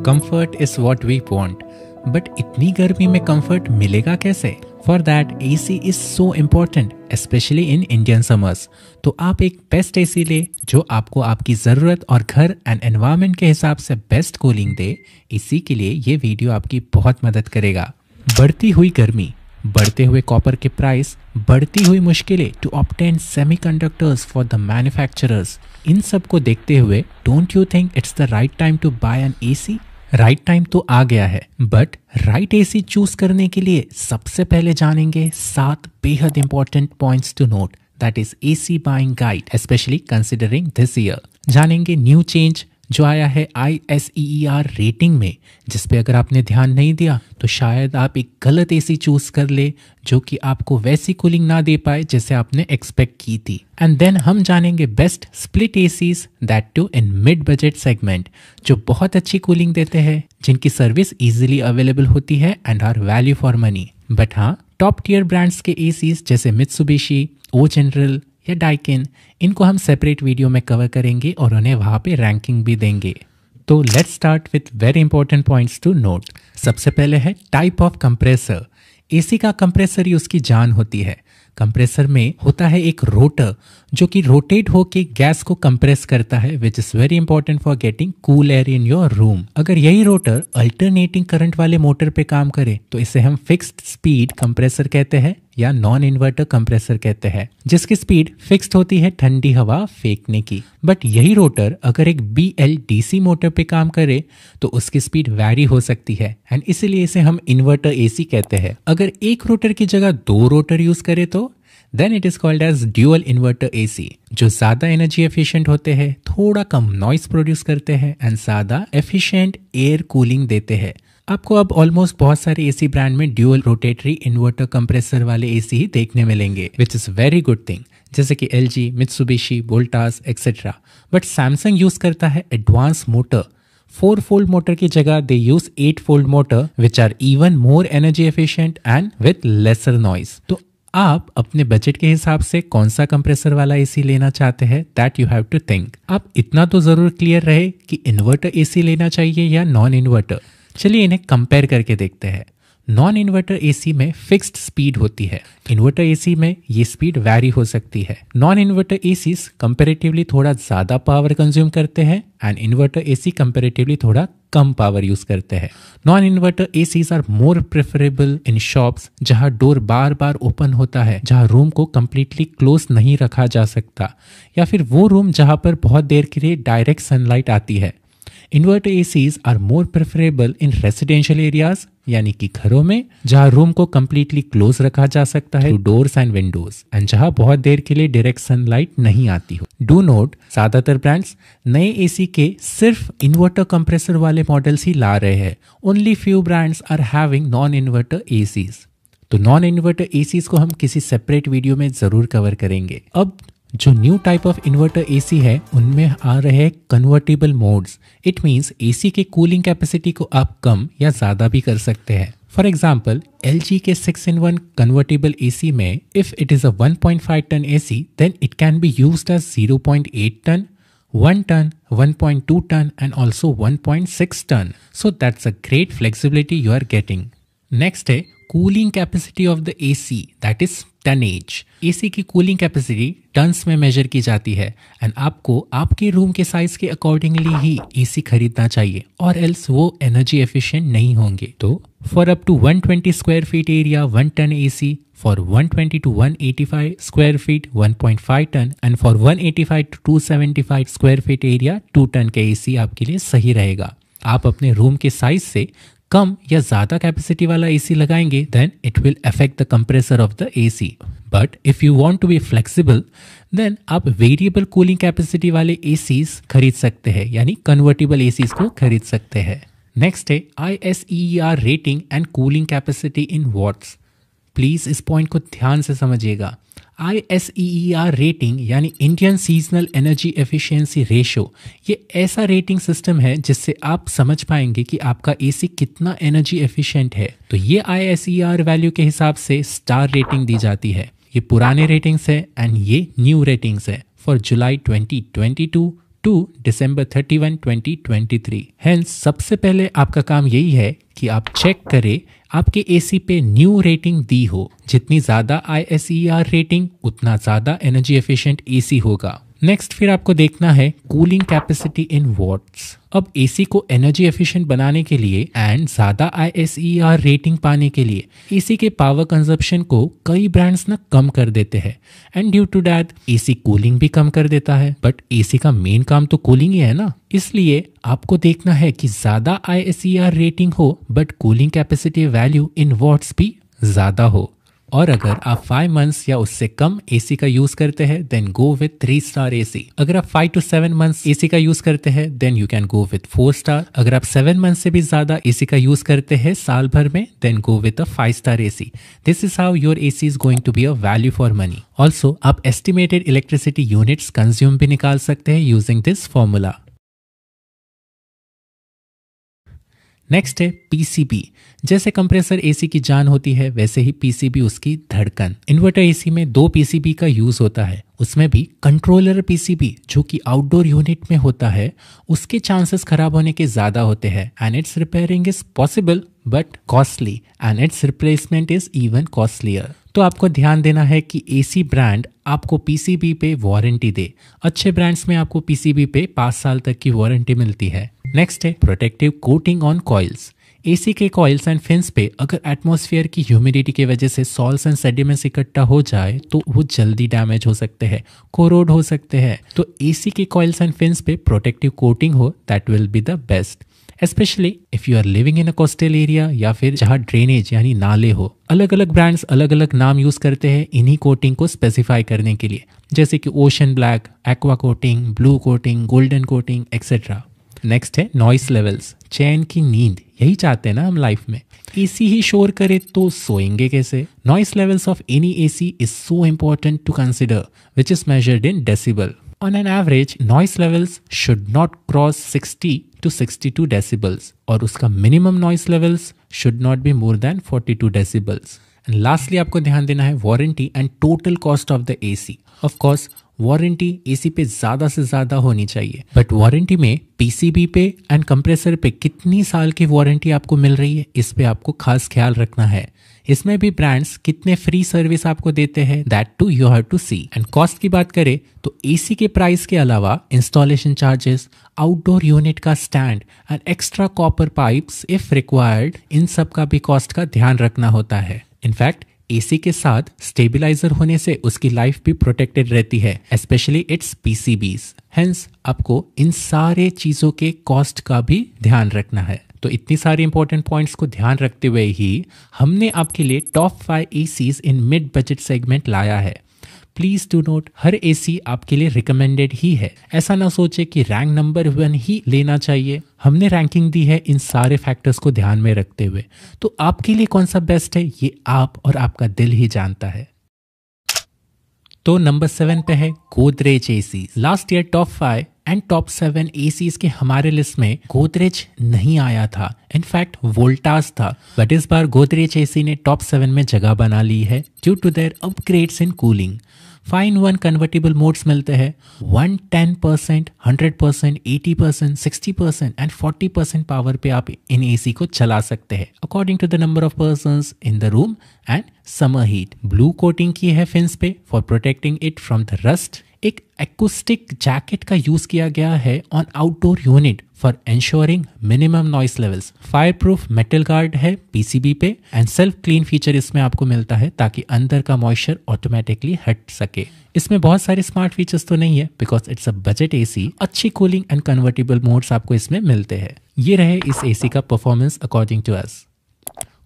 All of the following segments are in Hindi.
Comfort is what we want, but इतनी गर्मी में कंफर्ट मिलेगा कैसे? For that AC is so important, specially in Indian summers. तो आप एक बेस्ट AC ले जो आपको आपकी ज़रूरत और घर एंड एनवायरनमेंट के हिसाब से बेस्ट कूलिंग दे। इसी के लिए ये वीडियो आपकी बहुत मदद करेगा। बढ़ती हुई गर्मी, बढ़ते हुए कॉपर के प्राइस, बढ़ती हुई मुश्किलें to obtain semiconductors for the manufacturers, इन सब को देखते हुए don't you think it's the right time to buy an AC? Right time तो आ गया है, बट राइट AC चूज करने के लिए सबसे पहले जानेंगे 7 बेहद important points to note, that is AC buying guide, specially considering this year. जानेंगे न्यू चेंज जो आया है ISEER रेटिंग में, जिस पे अगर आपने ध्यान नहीं दिया तो शायद आप एक गलत AC चूज कर ले जो कि आपको वैसी कूलिंग ना दे पाए जैसे आपने एक्सपेक्ट की थी। एंड देन हम जानेंगे best split ACs that too in mid budget segment, जो बहुत अच्छी कूलिंग देते हैं, जिनकी सर्विस इजीली अवेलेबल होती है and are value for money. But हाँ, टॉप टियर ब्रांड्स के ACs जैसे मित्सुबिशी, ओ जनरल या डाइकिन, इनको हम सेपरेट वीडियो में कवर करेंगे और उन्हें वहाँ पे रैंकिंग भी देंगे। तो let's start with very important points to note. सबसे पहले है टाइप ऑफ कंप्रेसर। AC का कंप्रेसर ही उसकी जान होती है। कंप्रेसर में होता है एक रोटर जो कि रोटेट होके गैस को कंप्रेस करता है, विच is very important for getting cool air in your room. अगर यही रोटर अल्टरनेटिंग करंट वाले मोटर पे काम करे तो इसे हम फिक्स्ड स्पीड कंप्रेसर कहते हैं या नॉन इन्वर्टर कंप्रेसर कहते हैं, जिसकी स्पीड फिक्स्ड होती है ठंडी हवा फेंकने की। बट यही रोटर अगर एक BLDC मोटर पे काम करे तो उसकी स्पीड वैरी हो सकती है, एंड इसीलिए इसे हम इन्वर्टर AC कहते हैं। अगर एक रोटर की जगह 2 रोटर यूज करे तो then it is called as dual inverter AC, जो ज्यादा एनर्जी एफिशिएंट होते हैं, थोड़ा कम नॉइस प्रोड्यूस करते हैं एंड ज्यादा एफिशिएंट एयर कूलिंग देते हैं। आपको अब ऑलमोस्ट बहुत सारे AC ब्रांड में ड्यूअल रोटेटरी इन्वर्टर कंप्रेसर वाले AC ही देखने मिलेंगे, which is very good thing, जैसे कि LG, Mitsubishi, Voltas etcetera. But Samsung use करता है एडवांस मोटर। 4-fold मोटर की जगह they use 8-fold motor which are even more energy efficient and with lesser noise. तो आप अपने बजट के हिसाब से कौन सा कंप्रेसर वाला AC लेना चाहते हैं, that you have to think. आप इतना तो जरूर क्लियर रहे कि इन्वर्टर AC लेना चाहिए या नॉन इन्वर्टर। चलिए इन्हें कंपेयर करके देखते हैं। नॉन इन्वर्टर AC में फिक्स्ड स्पीड होती है, इन्वर्टर AC में ये स्पीड वैरी हो सकती है। नॉन इन्वर्टर ACs कंपैरेटिवली थोड़ा ज्यादा पावर कंज्यूम करते हैं एंड इन्वर्टर AC कंपैरेटिवली थोड़ा कम पावर यूज करते हैं। Non inverter ACs are more preferable in shops जहां डोर बार बार ओपन होता है, जहां रूम को कंप्लीटली क्लोज नहीं रखा जा सकता, या फिर वो रूम जहां पर बहुत देर के लिए डायरेक्ट सनलाइट आती है। Inverter ACs are more preferable in residential areas, यानी कि घरों में जहां रूम को कंप्लीटली क्लोज रखा जा सकता है, डोर्स एंड विंडोज, एंड जहां बहुत देर के लिए डायरेक्ट सनलाइट नहीं आती हो। डू नोट, ज्यादातर ब्रांड्स नए AC के सिर्फ इन्वर्टर कंप्रेसर वाले मॉडल्स ही ला रहे हैं। Only few brands are having non inverter ACs। तो नॉन इन्वर्टर ACs को हम किसी सेपरेट वीडियो में जरूर कवर करेंगे। अब जो new type of inverter AC है उनमें आ रहे हैं convertible modes. It means AC के कूलिंग कैपेसिटी को आप कम या ज्यादा भी कर सकते हैं। फॉर एग्जाम्पल, LG के 6-in-1 कन्वर्टेबल AC में if it is a 1.5 ton AC, then it can be used as 0.8 ton, 1 ton, 1.2 ton and also 1.6 ton. So that's a great flexibility you are getting. Next है cooling capacity of the AC, that is tonnage. AC की कूलिंग कैपेसिटी टन्स में मेजर की जाती है एंड आपको आपके रूम के साइज के अकॉर्डिंगली ही AC खरीदना चाहिए, और एल्स वो एनर्जी एफिशिएंट नहीं होंगे। तो for up to 120 square feet area 1 ton AC, for 120 to 185 square feet 1.5 ton and for 185 to 275 square feet area 2 ton के AC आपके लिए सही रहेगा। आप अपने रूम के साइज से कम या ज्यादा कैपेसिटी वाला AC लगाएंगे, then it will affect the compressor of the AC। But if you want to be flexible, then आप वेरिएबल कूलिंग कैपेसिटी वाले ACs खरीद सकते हैं, यानी कन्वर्टेबल ACs को खरीद सकते हैं। नेक्स्ट है ISEER rating and cooling capacity in watts. Please इस पॉइंट को ध्यान से समझिएगा। ISEER रेटिंग यानी Indian seasonal energy efficiency ratio, ये ऐसा रेटिंग सिस्टम है जिससे आप समझ पाएंगे कि आपका AC कितना एनर्जी एफिशिएंट है। तो ये ISEER वैल्यू के हिसाब से स्टार रेटिंग दी जाती है। ये पुराने रेटिंग्स है एंड ये न्यू रेटिंग्स है for July 2022 to December 31, 2023। Hence सबसे पहले आपका काम यही है कि आप चेक करें आपके एसी पे न्यू रेटिंग दी हो। जितनी ज़्यादा ISER रेटिंग उतना ज़्यादा एनर्जी एफिशिएंट एसी होगा। नेक्स्ट फिर आपको देखना है कूलिंग कैपेसिटी इन वॉट्स। अब एसी को एनर्जी एफिशिएंट बनाने के लिए एंड ज़्यादा ISER रेटिंग पाने के लिए एसी के पावर कंजप्शन को कई ब्रांड्स ना कम कर देते हैं and due to that AC cooling भी कम कर देता है। बट एसी का मेन काम तो कूलिंग ही है ना, इसलिए आपको देखना है कि ज़्यादा ISER रेटिंग हो but cooling capacity value in watts भी ज़्यादा हो। और अगर आप 5 मंथ्स या उससे कम एसी का यूज करते हैं then go with 3 star AC. अगर आप 5 to 7 मंथ्स एसी का यूज करते हैं then you can go with 4 star. अगर आप 7 मंथ्स से भी ज्यादा एसी का यूज करते हैं साल भर में then go with a 5 star AC. This is how your AC is going to be a value for money. Also आप एस्टिमेटेड इलेक्ट्रिसिटी यूनिट्स कंज्यूम भी निकाल सकते हैं यूजिंग दिस फॉर्मूला। नेक्स्ट है पीसीबी। जैसे कंप्रेसर एसी की जान होती है वैसे ही पीसीबी उसकी धड़कन। इन्वर्टर एसी में 2 पीसीबी का यूज होता है, उसमें भी कंट्रोलर पीसीबी जो कि आउटडोर यूनिट में होता है उसके चांसेस खराब होने के ज्यादा होते हैं and it's repairing is possible but costly and it's replacement is even costlier. तो आपको ध्यान देना है कि एसी ब्रांड आपको पीसीबी पे वारंटी दे। अच्छे ब्रांड्स में आपको पीसीबी पे 5 साल तक की वारंटी मिलती है। नेक्स्ट है protective coating on coils. AC के कॉइल्स एंड फिन्स पे अगर एटमॉस्फेयर की ह्यूमिडिटी की वजह से सॉल्ट्स एंड सेडिमेंट्स इकट्ठा हो जाए तो वो जल्दी डैमेज हो सकते हैं, कोरोड हो सकते हैं। तो एसी के कॉइल्स एंड फिन्स पे प्रोटेक्टिव कोटिंग हो that will be the best, specially if you are living in a coastal area या फिर जहाँ ड्रेनेज यानी नाले हो। अलग अलग ब्रांड्स अलग अलग नाम यूज करते हैं इन्हीं कोटिंग को स्पेसिफाई करने के लिए, जैसे कि ocean black, aqua coating, blue coating, golden coating etcetera. Next है नॉइस लेवल्स। चैन की नींद यही चाहते हैं ना हम लाइफ में। एसी ही शोर करे तो सोएंगे कैसे? Noise levels of any AC is so important to consider which is measured in decibel. On an average, noise levels should not cross 60 to 62 decibels और उसका minimum noise levels should not be more than 42 decibels. And lastly, आपको ध्यान देना है warranty and total cost of the AC. Of course, warranty AC पे ज्यादा से ज्यादा होनी चाहिए, बट वारंटी में पीसीबी पे एंड कंप्रेसर पे कितनी साल की वारंटी आपको मिल रही है इस पे आपको खास ख्याल रखना है। इसमें भी ब्रांड्स कितने फ्री सर्विस आपको देते हैं that too you have to see. And cost की बात करें तो एसी के प्राइस के अलावा इंस्टॉलेशन चार्जेस, आउटडोर यूनिट का stand and extra copper pipes if required, इन सब का भी कॉस्ट का ध्यान रखना होता है। इनफैक्ट एसी के साथ स्टेबिलाईजर होने से उसकी लाइफ भी प्रोटेक्टेड रहती है, स्पेशली इट्स पीसीबीज। हेंस आपको इन सारे चीजों के कॉस्ट का भी ध्यान रखना है। तो इतनी सारी इंपॉर्टेंट पॉइंट्स को ध्यान रखते हुए ही हमने आपके लिए टॉप 5 एसीज इन मिड बजट सेगमेंट लाया है। Please do not, her AC आपके लिए रिकमेंडेड ही है। ऐसा ना सोचे कि रैंक नंबर 1 ही लेना चाहिए। हमने रैंकिंग दी है इन सारे फैक्टर्स को ध्यान में रखते हुए। तो आपके लिए कौन सा बेस्ट है ये आप और आपका दिल ही जानता है। तो नंबर 7 पे है Godrej AC. Last year top 5 and top 7 ACs के हमारे लिस्ट में गोदरेज नहीं आया था, इनफैक्ट वोल्टास था। बट इस बार गोदरेज एसी ने टॉप 7 में जगह बना ली है due to their upgrades in cooling. 5-in-1 convertible modes मिलते हैं। 110%, 100%, 80%, 60% एंड 40% पावर पे आप इन एसी को चला सकते हैं according to the number of persons in the room and summer heat. Blue coating की है फिन्स पे for protecting it from the rust. एक एक्यूस्टिक जैकेट का यूज किया गया है on outdoor unit for ensuring minimum noise levels. Fire proof metal guard है पीसीबी पे एंड सेल्फ क्लीन फीचर इसमें आपको मिलता है ताकि अंदर का मॉइस्चर ऑटोमेटिकली हट सके। इसमें बहुत सारे स्मार्ट फीचर्स तो नहीं है because it's a budget AC. अच्छी कूलिंग एंड कन्वर्टेबल मोड्स आपको इसमें मिलते हैं। ये रहे इस एसी का परफॉर्मेंस अकॉर्डिंग टू अस।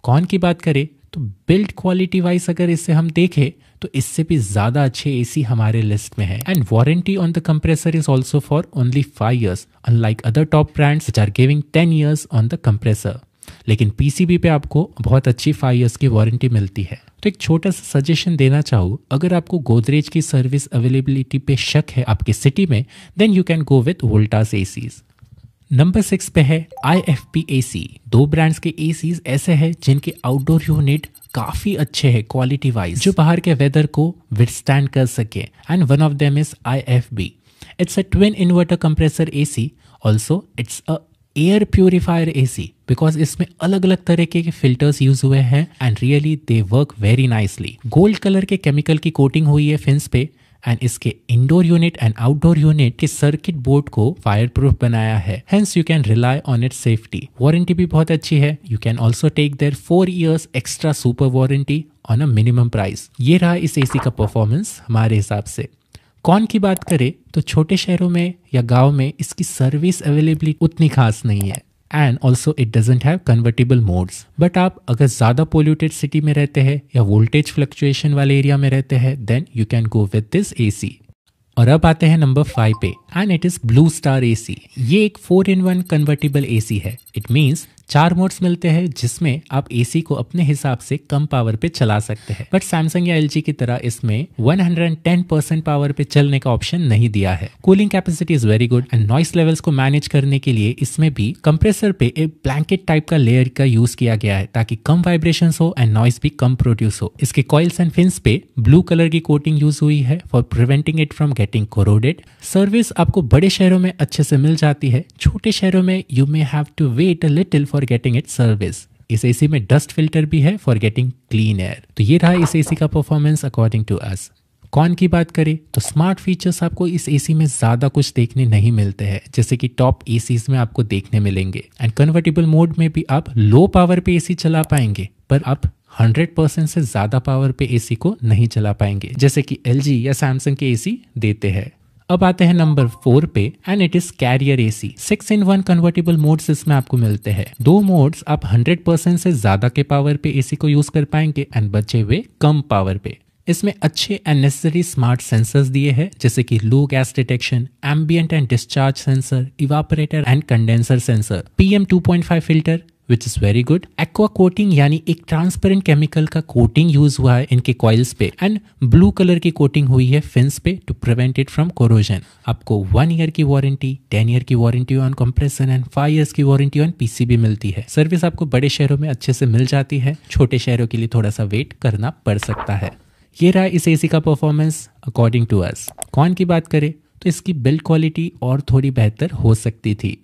कौन की बात करें तो बिल्ड क्वालिटी वाइज अगर इससे हम देखें तो इससे भी ज्यादा अच्छे एसी हमारे लिस्ट में है। And warranty on the compressor is also for only 5 years unlike other top brands which are giving 10 years on the compressor. लेकिन पीसीबी पे आपको बहुत अच्छी 5 years की वारंटी मिलती है। तो एक छोटा सा सजेशन देना चाहूँ, अगर आपको गोदरेज की सर्विस अवेलेबिलिटी पे शक है आपके सिटी में then you can go with Voltas ACs. Number 6 पे है IFP AC। 2 ब्रांड्स के एसीज ऐसे हैं जिनके आउटडोर यूनिट काफी अच्छे हैं क्वालिटी वाइज, जो बाहर के वेदर को विथस्टैंड कर सके and one of them is IFB। It's a twin inverter compressor AC. Also, it's a air purifier AC because इसमें अलग अलग तरीके के फिल्टर्स यूज हुए हैं and really they work very nicely. Gold colour के केमिकल की कोटिंग हुई है फिन्स पे एंड इसके indoor unit and outdoor unit के सर्किट बोर्ड को फायर प्रूफ बनाया है, hence you can rely on its safety. Warranty भी बहुत अच्छी है, you can also take their 4 years extra super warranty on a minimum price. ये रहा इस AC का परफॉर्मेंस हमारे हिसाब से। कौन की बात करें तो छोटे शहरों में या गांव में इसकी सर्विस अवेलेबिलिटी उतनी खास नहीं है and also it doesn't have convertible modes. But आप अगर ज़्यादा पोल्यूटेड सिटी में रहते हैं या वोल्टेज फ्लक्चुएशन वाले एरिया में रहते हैं then you can go with this AC। और अब आते हैं नंबर 5 पे and it is Blue Star AC। ये एक 4-in-1 कन्वर्टेबल AC है। इट मीन्स 4 मोड्स मिलते हैं जिसमें आप AC को अपने हिसाब से कम पावर पे चला सकते हैं, बट सैमसंग या LG की तरह इसमें 110% पावर पे चलने का ऑप्शन नहीं दिया है। Cooling capacity is very good and noise levels को मैनेज करने के लिए इसमें भी कंप्रेसर पे एक ब्लैंकेट टाइप का लेयर का यूज किया गया है ताकि कम वाइब्रेशन हो एंड नॉइस भी कम प्रोड्यूस हो। इसके कॉइल्स एंड फिन्स पे ब्लू कलर की कोटिंग यूज हुई है for preventing it from getting corroded. Service आपको बड़े शहरों में अच्छे से मिल जाती है, छोटे शहरों में you may have to wait a little for getting it service. इस AC में डस्ट फिल्टर भी है फॉर गेटिंग क्लीन एयर। तो ये रहा इस AC का परफॉर्मेंस अकॉर्डिंग टू अस। कौन की बात करें तो स्मार्ट फीचर्स आपको इस AC में ज्यादा कुछ देखने नहीं मिलते हैं जैसे कि टॉप ACs में आपको देखने मिलेंगे। एंड कन्वर्टेबल मोड में भी आप लो पावर पे AC चला पाएंगे पर आप 100% से ज्यादा पावर पे AC को नहीं चला पाएंगे जैसे कि LG या सैमसंग के AC देते हैं। अब आते हैं नंबर 4 पे and it is Carrier AC। 6-in-1 convertible modes इसमें आपको मिलते हैं। 2 मोड्स आप 100% से ज्यादा के पावर पे AC को यूज कर पाएंगे एंड बचे हुए कम पावर पे। इसमें अच्छे एंड नेसेसरी स्मार्ट सेंसर्स दिए हैं जैसे कि low gas detection, ambient and discharge sensor, evaporator and condenser sensor, PM 2.5 filter which is very good. Aqua coating यानी एक ट्रांसपेरेंट केमिकल का कोटिंग यूज हुआ है इनके कॉइल्स पे एंड ब्लू कलर की कोटिंग हुई है फिन्स पे to prevent it from corrosion. आपको 1 year की वारंटी, 10 year की warranty on compressor and 5 years की वारंटी ऑन PCB मिलती है। सर्विस आपको बड़े शहरों में अच्छे से मिल जाती है, छोटे शहरों के लिए थोड़ा सा वेट करना पड़ सकता है। ये रहा इस AC का परफॉर्मेंस अकॉर्डिंग टू अस। कौन की बात करें तो इसकी बिल्ड क्वालिटी और थोड़ी बेहतर हो सकती थी।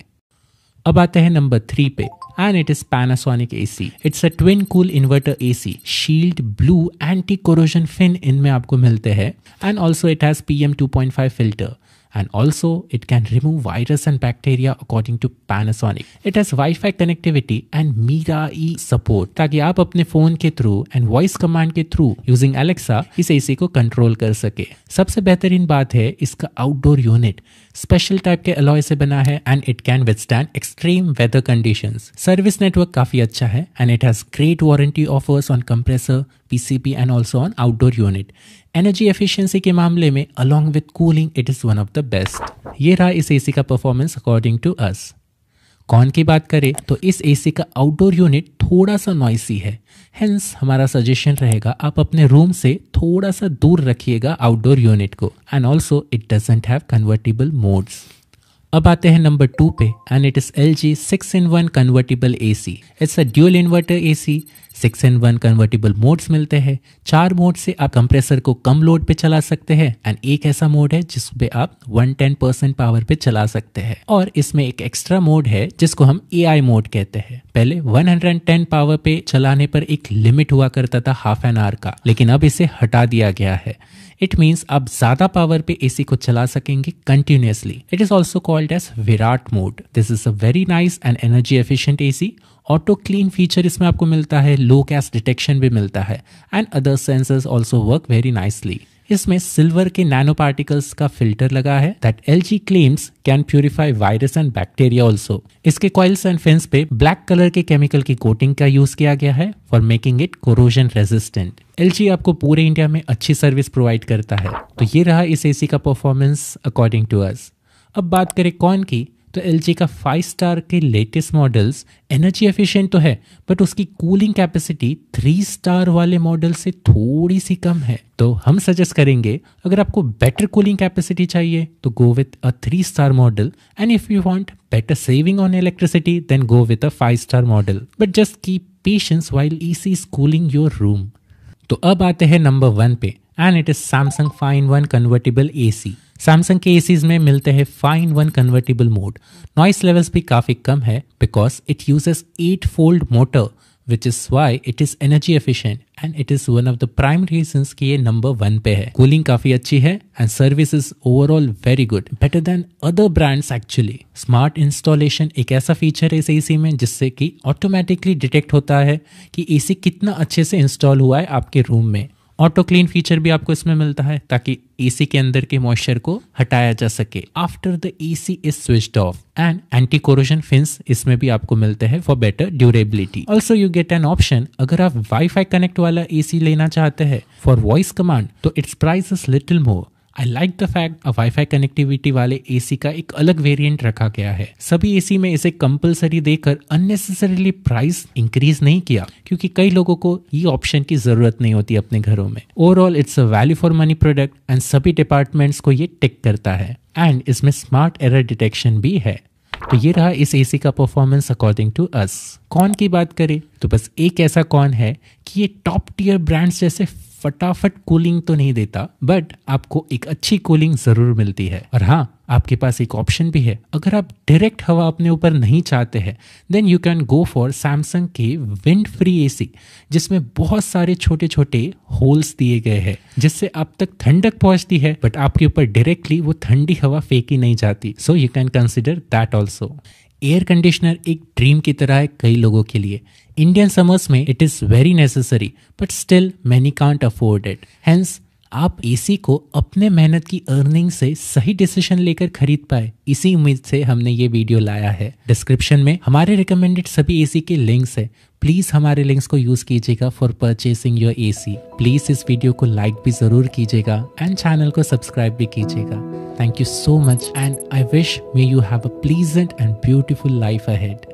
अब आते हैं नंबर 3 पे and it is Panasonic AC। It's a twin cool inverter AC। Shield blue anti corrosion fin इनमें आपको मिलते हैं and also it has PM 2.5 filter and also it can remove virus and bacteria according to Panasonic. It has Wi-Fi connectivity and Mirai support ताकि आप अपने फोन के थ्रू एंड वॉइस कमांड के थ्रू यूजिंग Alexa इस AC को कंट्रोल कर सके। सबसे बेहतरीन बात है इसका आउटडोर यूनिट स्पेशल टाइप के अलॉय से बना है and it can withstand extreme weather conditions. Service network काफी अच्छा है and it has great warranty offers on compressor, PCB and also on outdoor unit. Energy efficiency के मामले में along with cooling it is one of the best. ये रहा इस AC का परफॉर्मेंस अकॉर्डिंग टू अस। कौन की बात करें तो इस AC का आउटडोर यूनिट थोड़ा सा नॉइसी है, हेंस हमारा सजेशन रहेगा आप अपने रूम से थोड़ा सा दूर रखिएगा आउटडोर यूनिट को and also it doesn't have convertible modes. अब आते हैं नंबर 2 पे and it is LG 6-in-1 convertible AC। It's a dual inverter AC। 6-in-1 convertible modes मिलते हैं। 4 मोड से आप कंप्रेसर को कम लोड पे चला सकते हैं एंड एक ऐसा मोड है जिसपे आप 110% पावर पे चला सकते हैं और इसमें एक एक्स्ट्रा मोड है जिसको हम AI मोड कहते हैं। पहले 110 पावर पे चलाने पर एक लिमिट हुआ करता था हाफ एन आवर का, लेकिन अब इसे हटा दिया गया है। इट मीन्स आप ज्यादा पावर पे AC को चला सकेंगे continuously. It is also called as Virat mode. This is a very nice and energy efficient AC। Auto clean feature इसमें आपको मिलता है, लो गैस डिटेक्शन भी मिलता है and other sensors also work very nicely. इसमें सिल्वर के नैनो पार्टिकल्स का फिल्टर लगा है that LG claims can purify virus and bacteria also. इसके कॉइल्स एंड फिन्स पे ब्लैक कलर के केमिकल की कोटिंग का यूज किया गया है for making it corrosion resistant. LG आपको पूरे इंडिया में अच्छी सर्विस प्रोवाइड करता है। तो ये रहा इस AC का परफॉर्मेंस अकॉर्डिंग टू अस। अब बात करें कौन की तो LG का 5 स्टार के लेटेस्ट मॉडल्स एनर्जी एफिशिएंट तो है बट उसकी कूलिंग कैपेसिटी 3 स्टार वाले मॉडल से थोड़ी सी कम है। तो हम सजेस्ट करेंगे अगर आपको बेटर कूलिंग कैपेसिटी चाहिए तो go with a 3 star model and if you want better saving on electricity then go with a 5 star model, but just keep patience while AC is cooling your room. तो अब आते हैं नंबर 1 पे and it is Samsung 5-in-1 convertible AC। Samsung के एसीज में मिलते हैं 5-in-1 convertible mode. Noise levels भी काफ़ी कम है because it uses 8-fold motor which is why it is energy efficient and it is one of the prime reasons कि ये नंबर 1 पे है। कूलिंग काफ़ी अच्छी है and service is overall very good, better than other brands actually। Smart installation एक ऐसा फीचर है इस एसी में जिससे कि ऑटोमेटिकली डिटेक्ट होता है कि एसी कितना अच्छे से इंस्टॉल हुआ है आपके रूम में। ऑटो क्लीन फीचर भी आपको इसमें मिलता है ताकि एसी के अंदर के मॉइस्चर को हटाया जा सके after the AC is switched off. And anti corrosion fins इसमें भी आपको मिलते हैं for better durability. Also you get an option अगर आप वाईफाई कनेक्ट वाला एसी लेना चाहते हैं फॉर वॉइस कमांड तो it's price is little more. I like the fact wifi connectivity वाले एसी का एक अलग वेरिएंट रखा गया है। सभी एसी में इसे कंपलसरी देकर अननेसेसरीली प्राइस इंक्रीज नहीं किया क्योंकि कई लोगों को ये ऑप्शन की जरूरत नहीं होती अपने घरों में। Overall it's a value for money product and सभी डिपार्टमेंट्स को ये टिक करता है एंड इसमें स्मार्ट एरर डिटेक्शन भी है। तो ये रहा इस एसी का performance according to us. Cons की बात करें तो बस एक ऐसा कॉन है कि ये टॉप टियर ब्रांड्स जैसे फटाफट कूलिंग तो नहीं देता बट आपको एक अच्छी कूलिंग जरूर मिलती है। और हाँ, आपके पास एक ऑप्शन भी है, अगर आप डायरेक्ट हवा अपने ऊपर नहीं चाहते हैं then you can go for Samsung के विंड फ्री एसी जिसमें बहुत सारे छोटे छोटे होल्स दिए गए हैं जिससे आप तक ठंडक पहुंचती है बट आपके ऊपर डायरेक्टली वो ठंडी हवा फेंकी नहीं जाती। So you can consider that also. Air conditioner एक ड्रीम की तरह है कई लोगों के लिए। इंडियन समर्स में it is very necessary but still many can't afford it. Hence आप एसी को अपने मेहनत की अर्निंग से सही डिसीजन लेकर खरीद पाए, इसी उम्मीद से हमने ये वीडियो लाया है। डिस्क्रिप्शन में हमारे रिकमेंडेड सभी एसी के लिंक्स है, प्लीज हमारे लिंक्स को यूज कीजिएगा for purchasing your AC. Please इस वीडियो को लाइक भी जरूर कीजिएगा एंड चैनल को सब्सक्राइब भी कीजिएगा। Thank you so much and I wish may you have a pleasant and beautiful life ahead.